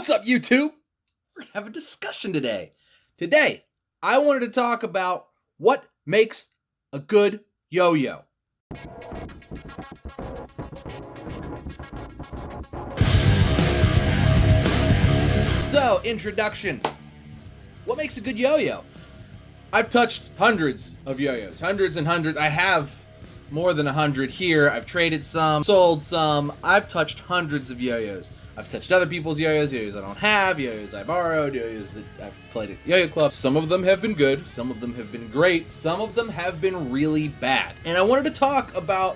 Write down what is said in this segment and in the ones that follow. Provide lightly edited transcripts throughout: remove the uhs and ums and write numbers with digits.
What's up, YouTube? We're gonna have a discussion today. Today, I wanted to talk about what makes a good yo-yo. So, introduction. What makes a good yo-yo? I've touched hundreds of yo-yos. Hundreds and hundreds. I have more than 100 here. I've traded some, sold some. I've touched hundreds of yo-yos. I've touched other people's yo-yos, yo-yos I don't have, yo-yos I borrowed, yo-yos that I've played at yo-yo club. Some of them have been good, some of them have been great, some of them have been really bad. And I wanted to talk about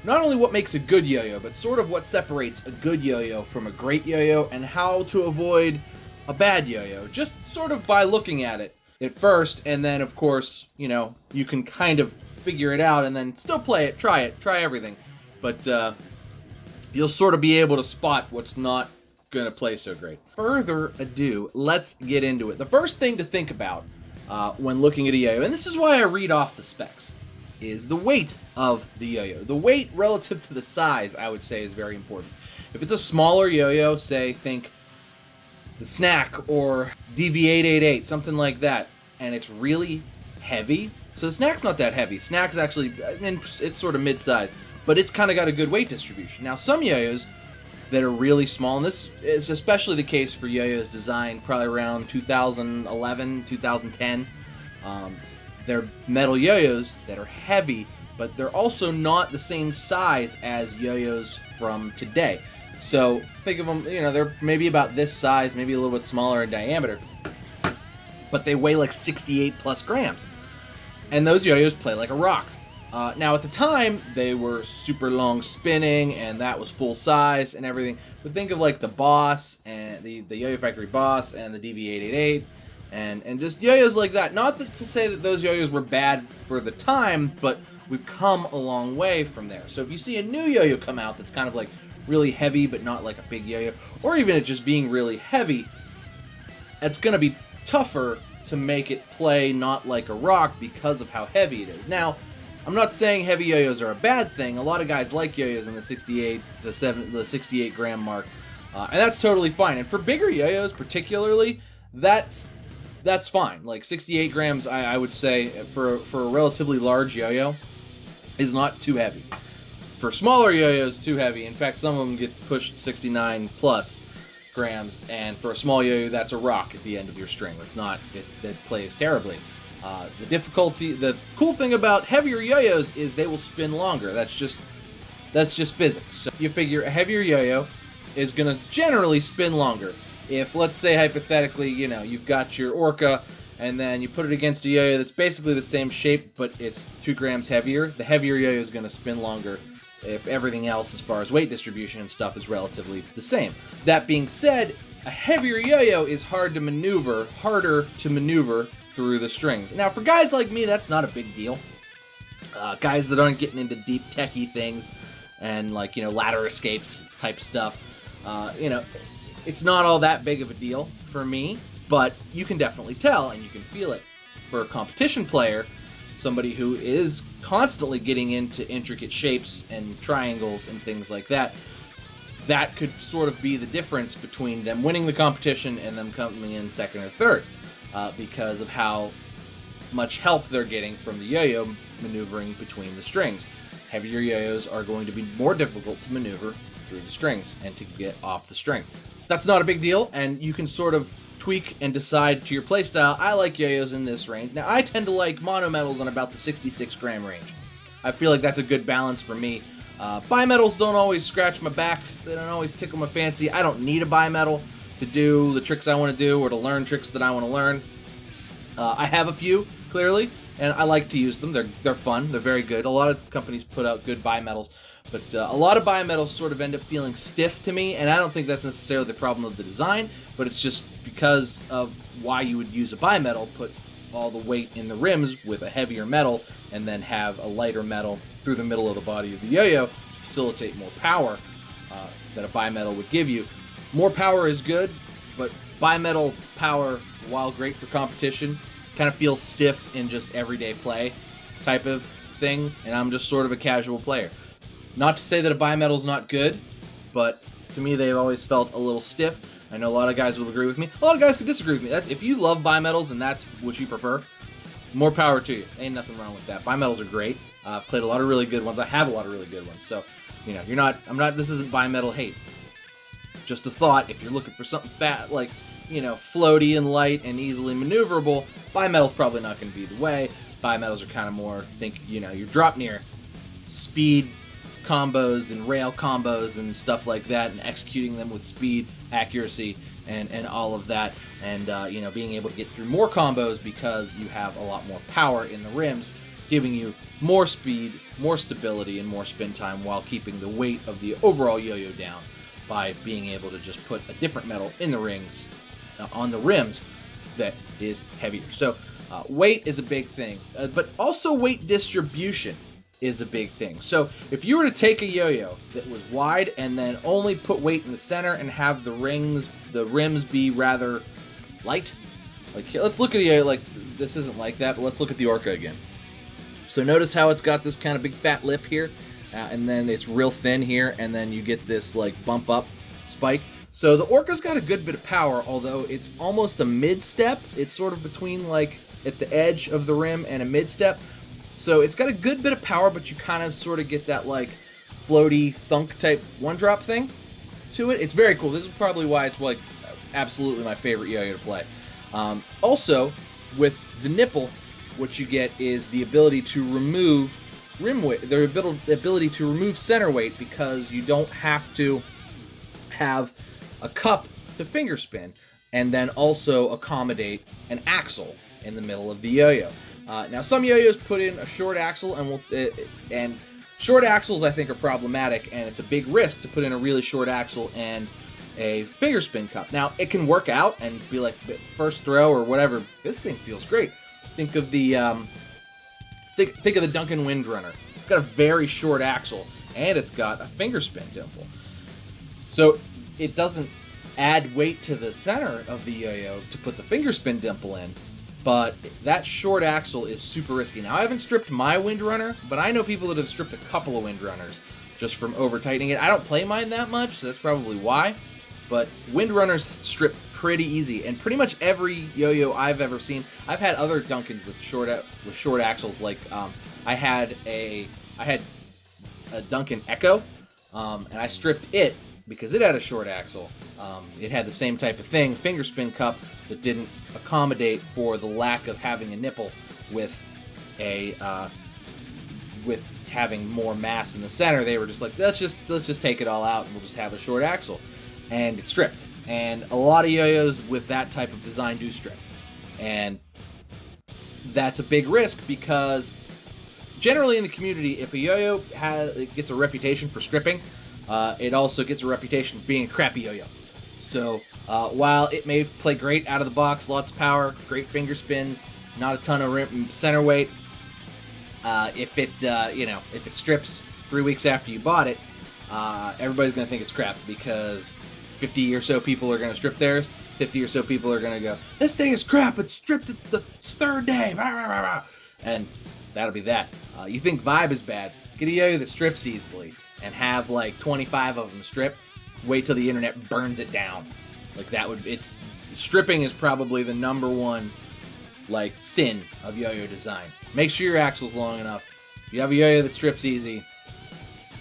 not only what makes a good yo-yo, but sort of what separates a good yo-yo from a great yo-yo and how to avoid a bad yo-yo, just sort of by looking at it at first, and then of course, you know, you can kind of figure it out and then still play it, try everything. But you'll sort of be able to spot what's not gonna play so great. Further ado, let's get into it. The first thing to think about when looking at a yo-yo, and this is why I read off the specs, is the weight of the yo-yo. The weight relative to the size, I would say, is very important. If it's a smaller yo-yo, say, think the Snack or DV888, something like that, and it's really heavy. So the Snack's not that heavy. Snack's actually, I mean, it's sort of mid-sized, but it's kind of got a good weight distribution. Now, some yo-yos that are really small, and this is especially the case for yo-yos designed probably around 2011, 2010, they're metal yo-yos that are heavy, but they're also not the same size as yo-yos from today. So think of them, you know, they're maybe about this size, maybe a little bit smaller in diameter, but they weigh like 68 plus grams. And those yo-yos play like a rock. Now at the time, they were super long spinning, and that was full size and everything. But think of like the Boss, and the Yo-Yo Factory Boss, and the DV888, and just yo-yos like that. Not to say that those yo-yos were bad for the time, but we've come a long way from there. So if you see a new yo-yo come out that's kind of like really heavy, but not like a big yo-yo, or even it just being really heavy, it's going to be tougher to make it play not like a rock because of how heavy it is. Now, I'm not saying heavy yo-yos are a bad thing. A lot of guys like yo-yos in the 68 gram mark, and that's totally fine. And for bigger yo-yos particularly, that's fine. Like 68 grams, I would say, for a relatively large yo-yo, is not too heavy. For smaller yo-yos, too heavy. In fact, some of them get pushed 69 plus grams, and for a small yo-yo, that's a rock at the end of your string. It's not, it plays terribly. The cool thing about heavier yo-yos is they will spin longer. That's just physics. So you figure a heavier yo-yo is gonna generally spin longer. If, let's say, hypothetically, you know, you've got your Orca, and then you put it against a yo-yo that's basically the same shape, but it's 2 grams heavier, the heavier yo-yo is gonna spin longer if everything else as far as weight distribution and stuff is relatively the same. That being said, a heavier yo-yo is harder to maneuver through the strings. Now, for guys like me, that's not a big deal. Guys that aren't getting into deep techie things and, like, you know, ladder escapes type stuff, you know, it's not all that big of a deal for me, but you can definitely tell and you can feel it. For a competition player, somebody who is constantly getting into intricate shapes and triangles and things like that, that could sort of be the difference between them winning the competition and them coming in second or third, because of how much help they're getting from the yo-yo maneuvering between the strings. Heavier yo-yos are going to be more difficult to maneuver through the strings and to get off the string. That's not a big deal, and you can sort of tweak and decide to your playstyle. I like yo-yos in this range. Now, I tend to like mono-metals on about the 66 gram range. I feel like that's a good balance for me. Bimetals don't always scratch my back. They don't always tickle my fancy. I don't need a bimetal to do the tricks I want to do or to learn tricks that I want to learn. I have a few, clearly, and I like to use them. They're fun. They're very good. A lot of companies put out good bimetals, but a lot of bimetals sort of end up feeling stiff to me, and I don't think that's necessarily the problem of the design, but it's just because of why you would use a bimetal, put all the weight in the rims with a heavier metal, and then have a lighter metal through the middle of the body of the yo-yo to facilitate more power that a bimetal would give you. More power is good, but bimetal power, while great for competition, kind of feels stiff in just everyday play type of thing, and I'm just sort of a casual player. Not to say that a bimetal's not good, but to me they've always felt a little stiff. I know a lot of guys will agree with me. A lot of guys could disagree with me. If you love bimetals and that's what you prefer, more power to you. Ain't nothing wrong with that. Bimetals are great. I've played a lot of really good ones. I have a lot of really good ones. So, you know, this isn't bimetal hate. Just a thought, if you're looking for something fat, like, you know, floaty and light and easily maneuverable, bimetal's probably not going to be the way. Bimetals are kind of more, you know, your drop near speed combos and rail combos and stuff like that, and executing them with speed, accuracy, and all of that, and you know, being able to get through more combos because you have a lot more power in the rims, giving you more speed, more stability, and more spin time while keeping the weight of the overall yo-yo down by being able to just put a different metal in the rings, on the rims, that is heavier. So weight is a big thing, but also weight distribution is a big thing. So if you were to take a yo-yo that was wide and then only put weight in the center and have the rims be rather light, like, let's look at the, like, this isn't like that, but let's look at the Orca again. So notice how it's got this kind of big fat lip here, and then it's real thin here, and then you get this like bump up spike. So the Orca's got a good bit of power, although it's almost a mid-step. It's sort of between, like, at the edge of the rim and a mid-step. So it's got a good bit of power, but you kind of sort of get that, like, floaty thunk type one-drop thing to it. It's very cool. This is probably why it's, like, absolutely my favorite yo-yo to play. Also, with the nipple, what you get is the ability to remove rim weight, the ability to remove center weight, because you don't have to have a cup to finger spin, and then also accommodate an axle in the middle of the yo-yo. Now, some yo-yos put in a short axle, and short axles I think are problematic, and it's a big risk to put in a really short axle and a finger spin cup. Now, it can work out and be like first throw or whatever. This thing feels great. Think of the think of the Duncan Windrunner. It's got a very short axle, and it's got a finger spin dimple. So it doesn't add weight to the center of the yo-yo to put the finger spin dimple in, but that short axle is super risky. Now, I haven't stripped my Windrunner, but I know people that have stripped a couple of Windrunners just from over-tightening it. I don't play mine that much, so that's probably why, but Windrunners strip pretty easy, and pretty much every yo-yo I've ever seen. I've had other Duncans with short axles, like I had a Duncan Echo, and I stripped it because it had a short axle. It had the same type of thing, finger spin cup, that didn't accommodate for the lack of having a nipple with having more mass in the center. They were just like, let's just take it all out and we'll just have a short axle, and it stripped. And a lot of yo-yos with that type of design do strip, and that's a big risk, because generally in the community, if a yo-yo gets a reputation for stripping, it also gets a reputation for being a crappy yo-yo. So while it may play great out of the box, lots of power, great finger spins, not a ton of center weight, if it strips 3 weeks after you bought it, everybody's gonna think it's crap, because 50 or so people are gonna strip theirs. 50 or so people are gonna go, this thing is crap, it's stripped the third day, and that'll be that. You think Vibe is bad? Get a yo-yo that strips easily and have like 25 of them strip. Wait till the internet burns it down. Like, stripping is probably the #1 like sin of yo-yo design. Make sure your axle's long enough. If you have a yo-yo that strips easy,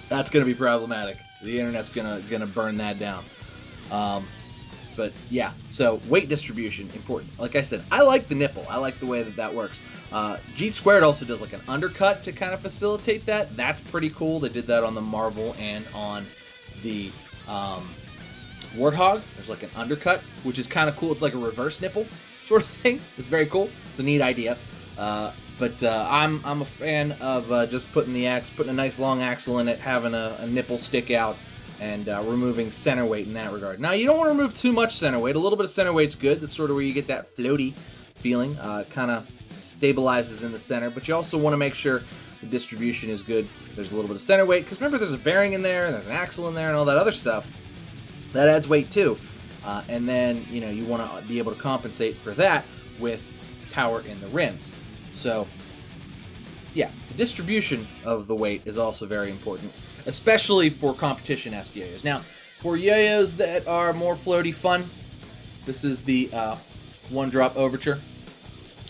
that's gonna be problematic. The internet's gonna burn that down. But yeah, so weight distribution, important. Like I said, I like the nipple. I like the way that works. Jeet Squared also does like an undercut to kind of facilitate that. That's pretty cool. They did that on the Marvel and on the Warthog. There's like an undercut, which is kind of cool. It's like a reverse nipple sort of thing. It's very cool. It's a neat idea. But I'm a fan of just putting a nice long axle in it, having a nipple stick out, and removing center weight in that regard. Now, you don't want to remove too much center weight. A little bit of center weight's good. That's sort of where you get that floaty feeling. Kind of stabilizes in the center, but you also want to make sure the distribution is good. There's a little bit of center weight, because remember, there's a bearing in there, and there's an axle in there, and all that other stuff. That adds weight too. And then, you want to be able to compensate for that with power in the rims. So, yeah, the distribution of the weight is also very important, especially for competition-esque yo-yos. Now, For yo-yos that are more floaty fun, this is the One Drop Overture.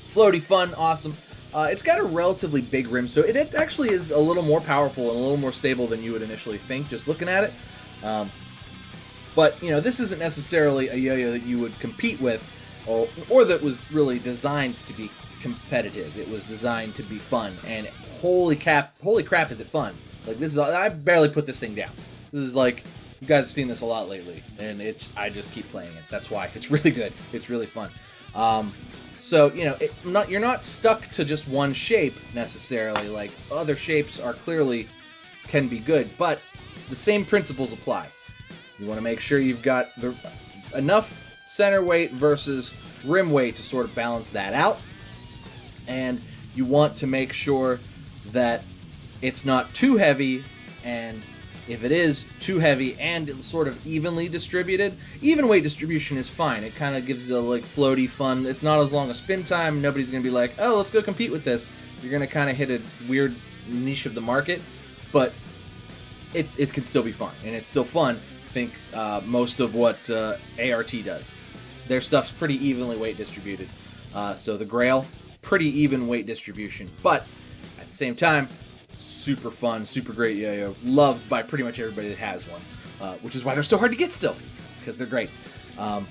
Floaty fun, awesome. It's got a relatively big rim, so it actually is a little more powerful and a little more stable than you would initially think just looking at it. But, you know, this isn't necessarily a yo-yo that you would compete with or that was really designed to be competitive. It was designed to be fun, and holy crap is it fun. Like, this is, I barely put this thing down. This is like, you guys have seen this a lot lately, and I just keep playing it. That's why. It's really good. It's really fun. So, you know, you're not stuck to just one shape necessarily. Like, other shapes are clearly can be good, but the same principles apply. You want to make sure you've got enough center weight versus rim weight to sort of balance that out. And you want to make sure that it's not too heavy, and if it is too heavy and it's sort of evenly distributed, even weight distribution is fine. It kind of gives a like floaty fun. It's not as long a spin time. Nobody's going to be like, oh, let's go compete with this. You're going to kind of hit a weird niche of the market, but it can still be fun, and it's still fun. I think most of what ART does. Their stuff's pretty evenly weight distributed. So the Grail, pretty even weight distribution, but at the same time, super fun, super great yo-yo, loved by pretty much everybody that has one, which is why they're so hard to get still, because they're great. But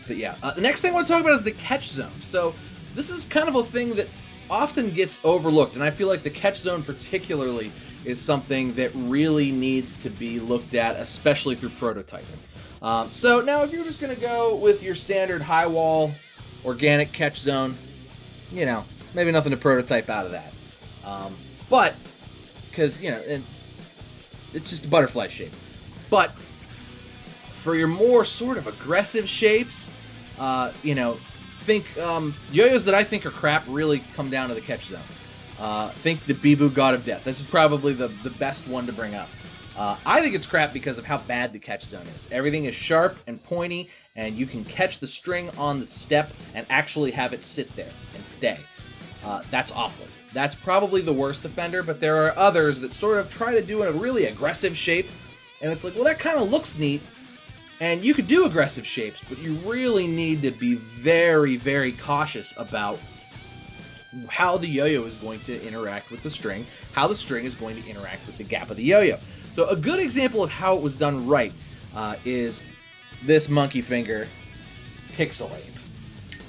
yeah, the next thing I want to talk about is the catch zone. So this is kind of a thing that often gets overlooked, and I feel like the catch zone particularly is something that really needs to be looked at, especially through prototyping. So now if you're just going to go with your standard high wall organic catch zone, you know, maybe nothing to prototype out of that. But, because, you know, it's just a butterfly shape. But for your more sort of aggressive shapes, you know, think yo-yos that I think are crap really come down to the catch zone. Think the Bibu God of Death. This is probably the best one to bring up. I think it's crap because of how bad the catch zone is. Everything is sharp and pointy, and you can catch the string on the step and actually have it sit there and stay. That's awful. That's probably the worst offender, but there are others that sort of try to do a really aggressive shape, and it's like, well, that kind of looks neat, and you could do aggressive shapes, but you really need to be very, very cautious about how the yo-yo is going to interact with the string, how the string is going to interact with the gap of the yo-yo. So a good example of how it was done right is this monkey finger Pixelate.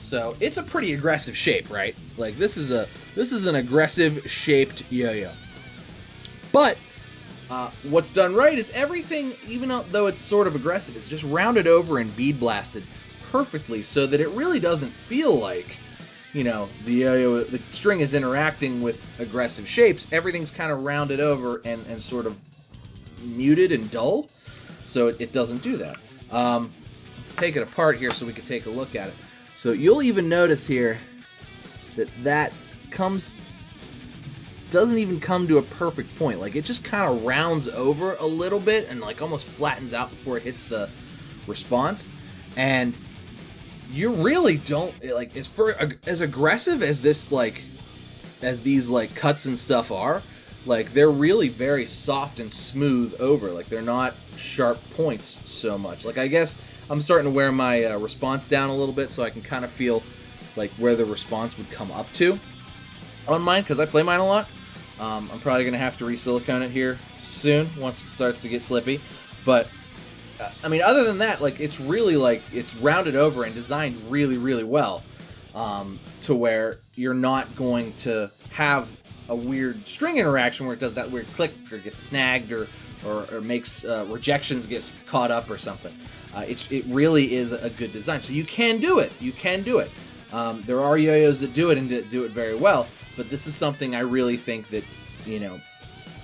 So it's a pretty aggressive shape, right? Like this is an aggressive shaped yo-yo. But what's done right is everything, even though it's sort of aggressive, is just rounded over and bead blasted perfectly so that it really doesn't feel like, you know, the string is interacting with aggressive shapes. Everything's kind of rounded over and sort of muted and dull, so it doesn't do that. Let's take it apart here so we can take a look at it. So you'll even notice here that doesn't even come to a perfect point. Like, it just kind of rounds over a little bit and like almost flattens out before it hits the response. And you really don't, like, as aggressive as this, like, as these like cuts and stuff are, like, they're really very soft and smooth over. Like, they're not sharp points so much. Like, I guess I'm starting to wear my response down a little bit so I can kind of feel like where the response would come up to on mine, because I play mine a lot. I'm probably going to have to re-silicone it here soon once it starts to get slippy. But, I mean, other than that, like, it's really, like, it's rounded over and designed really, really well to where you're not going to have a weird string interaction where it does that weird click or gets snagged or makes rejections gets caught up or something. It really is a good design. So you can do it. You can do it. There are yo-yos that do it and do it very well, but this is something I really think that, you know,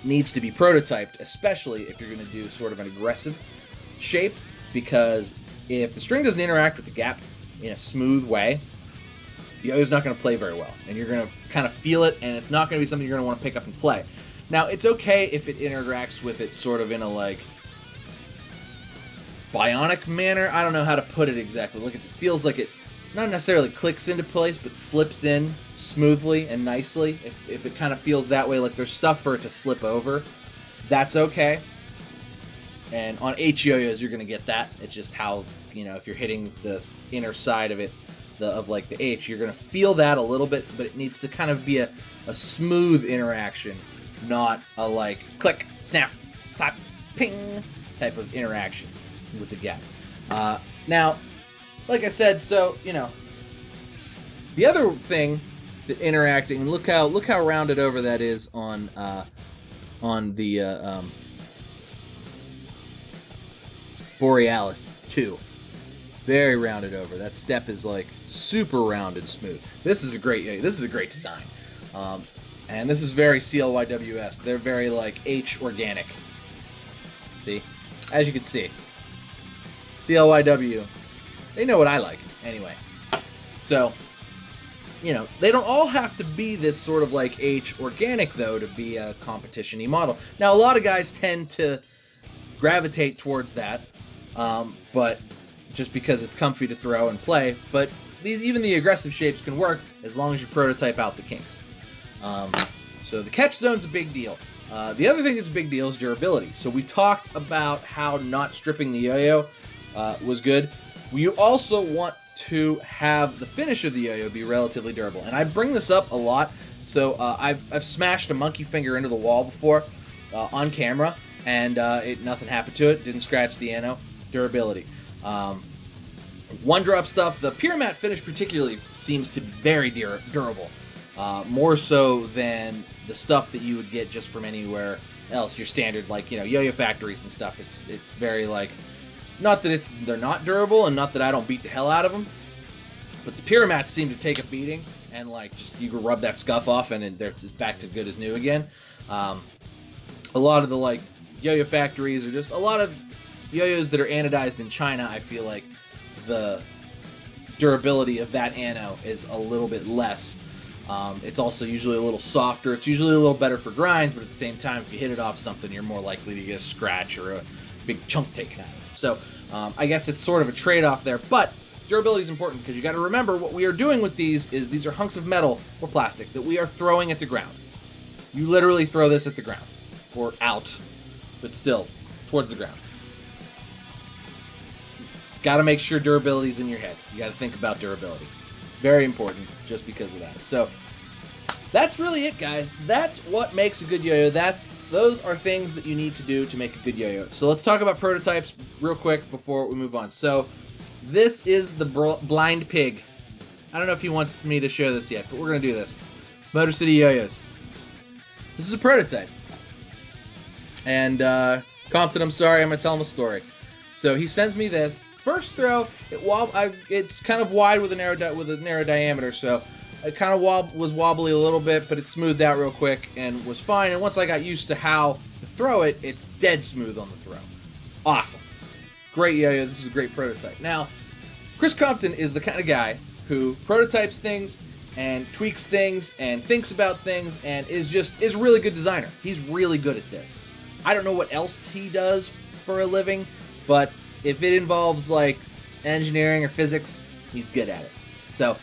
needs to be prototyped, especially if you're going to do sort of an aggressive shape, because if the string doesn't interact with the gap in a smooth way, the yo-yo's not going to play very well, and you're going to kind of feel it, and it's not going to be something you're going to want to pick up and play. Now, it's okay if it interacts with it sort of in a, like, bionic manner. I don't know how to put it exactly. Look, it feels like it not necessarily clicks into place, but slips in smoothly and nicely. If it kind of feels that way, like there's stuff for it to slip over, that's okay. And on H yo-yos, you're gonna get that. It's just how, you know, if you're hitting the inner side of it, of like the H, you're gonna feel that a little bit, but it needs to kind of be a smooth interaction, not a like click, snap, clap, ping type of interaction with the gap. Now, like I said, so you know, the other thing that interacting, look how rounded over that is on the Borealis 2. Very rounded over. That step is like super rounded smooth. This is a great design. And this is very CLYW-esque. They're very like H organic. See? As you can see. CLYW, they know what I like. Anyway. So, you know, they don't all have to be this sort of like H organic, though, to be a competition-y model. Now, a lot of guys tend to gravitate towards that, but just because it's comfy to throw and play. But even the aggressive shapes can work as long as you prototype out the kinks. So the catch zone's a big deal. The other thing that's a big deal is durability. So we talked about how not stripping the yo-yo was good. You also want to have the finish of the yo-yo be relatively durable. And I bring this up a lot. So I've smashed a monkey finger into the wall before on camera, and nothing happened to it. Didn't scratch the ano. Durability. One drop stuff, the pure matte finish particularly seems to be very durable. More so than the stuff that you would get just from anywhere else. Your standard, like, you know, yo-yo factories and stuff. It's very like, not that they're not durable, and not that I don't beat the hell out of them, but the pure mattes seem to take a beating, and like just you can rub that scuff off and they're back to good as new again. A lot of the like yo-yo factories, or just a lot of yo-yos that are anodized in China, I feel like the durability of that ano is a little bit less. It's also usually a little softer. It's usually a little better for grinds, but at the same time, if you hit it off something, you're more likely to get a scratch or a big chunk taken out of it. So I guess it's sort of a trade-off there, but durability is important because you got to remember what we are doing with these are hunks of metal or plastic that we are throwing at the ground. You literally throw this at the ground, or out, but still towards the ground. Got to make sure durability is in your head. You got to think about durability. Very important, just because of that. So that's really it, guys. That's what makes a good yo-yo. Those are things that you need to do to make a good yo-yo. So let's talk about prototypes real quick before we move on. So this is the Blind Pig. I don't know if he wants me to show this yet, but we're gonna do this. Motor City Yo-Yos. This is a prototype. And Compton, I'm sorry, I'm gonna tell him a story. So he sends me this. First throw, it's kind of wide with a narrow diameter, so it kind of was wobbly a little bit, but it smoothed out real quick and was fine. And once I got used to how to throw it, it's dead smooth on the throw. Awesome. Great yo-yo. This is a great prototype. Now, Chris Compton is the kind of guy who prototypes things and tweaks things and thinks about things and is a really good designer. He's really good at this. I don't know what else he does for a living, but if it involves like engineering or physics, he's good at it. So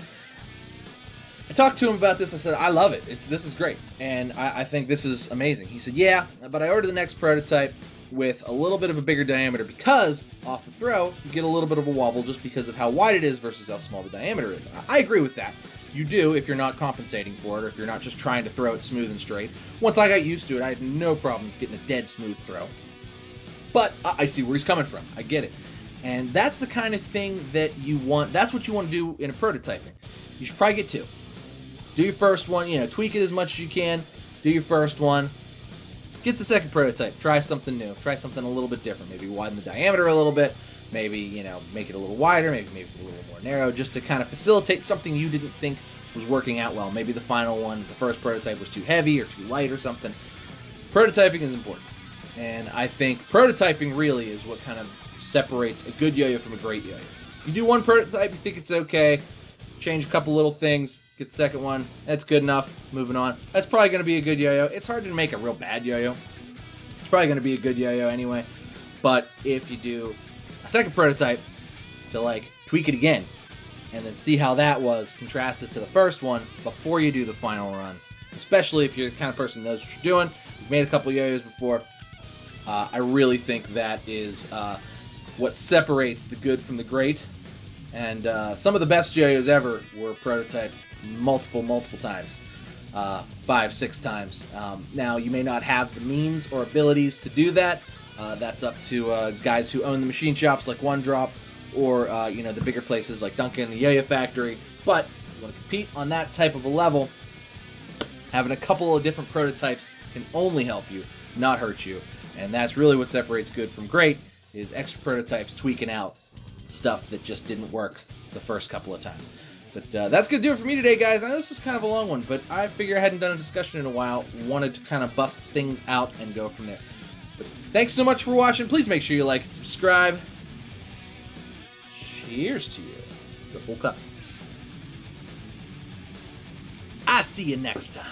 I talked to him about this. I said, I love it. This is great. And I think this is amazing. He said, yeah, but I ordered the next prototype with a little bit of a bigger diameter because off the throw, you get a little bit of a wobble just because of how wide it is versus how small the diameter is. I agree with that. You do if you're not compensating for it, or if you're not just trying to throw it smooth and straight. Once I got used to it, I had no problems getting a dead smooth throw. But I see where he's coming from. I get it. And that's the kind of thing that you want. That's what you want to do in a prototyping. You should probably get two. Do your first one, tweak it as much as you can. Do your first one. Get the second prototype. Try something new. Try something a little bit different. Maybe widen the diameter a little bit. Maybe, make it a little wider. Maybe make it a little more narrow, just to kind of facilitate something you didn't think was working out well. Maybe the final one, the first prototype, was too heavy or too light or something. Prototyping is important. And I think prototyping really is what kind of separates a good yo-yo from a great yo-yo. You do one prototype, you think it's okay, change a couple little things, get the second one, that's good enough, moving on. That's probably going to be a good yo-yo. It's hard to make a real bad yo-yo. It's probably going to be a good yo-yo anyway. But if you do a second prototype to tweak it again, and then see how that was, contrast it to the first one before you do the final run, especially if you're the kind of person who knows what you're doing, you've made a couple yo-yos before, I really think that is what separates the good from the great. And some of the best Yoyos ever were prototyped multiple times. 5, 6 times. Now, you may not have the means or abilities to do that. That's up to guys who own the machine shops like One Drop, or the bigger places like Duncan, the Yo-Yo Factory. But if you want to compete on that type of a level, having a couple of different prototypes can only help you, not hurt you. And that's really what separates good from great, is extra prototypes tweaking out stuff that just didn't work the first couple of times. But that's going to do it for me today, guys. I know this was kind of a long one, but I figure I hadn't done a discussion in a while. Wanted to kind of bust things out and go from there. But thanks so much for watching. Please make sure you like and subscribe. Cheers to you. The full cup. I'll see you next time.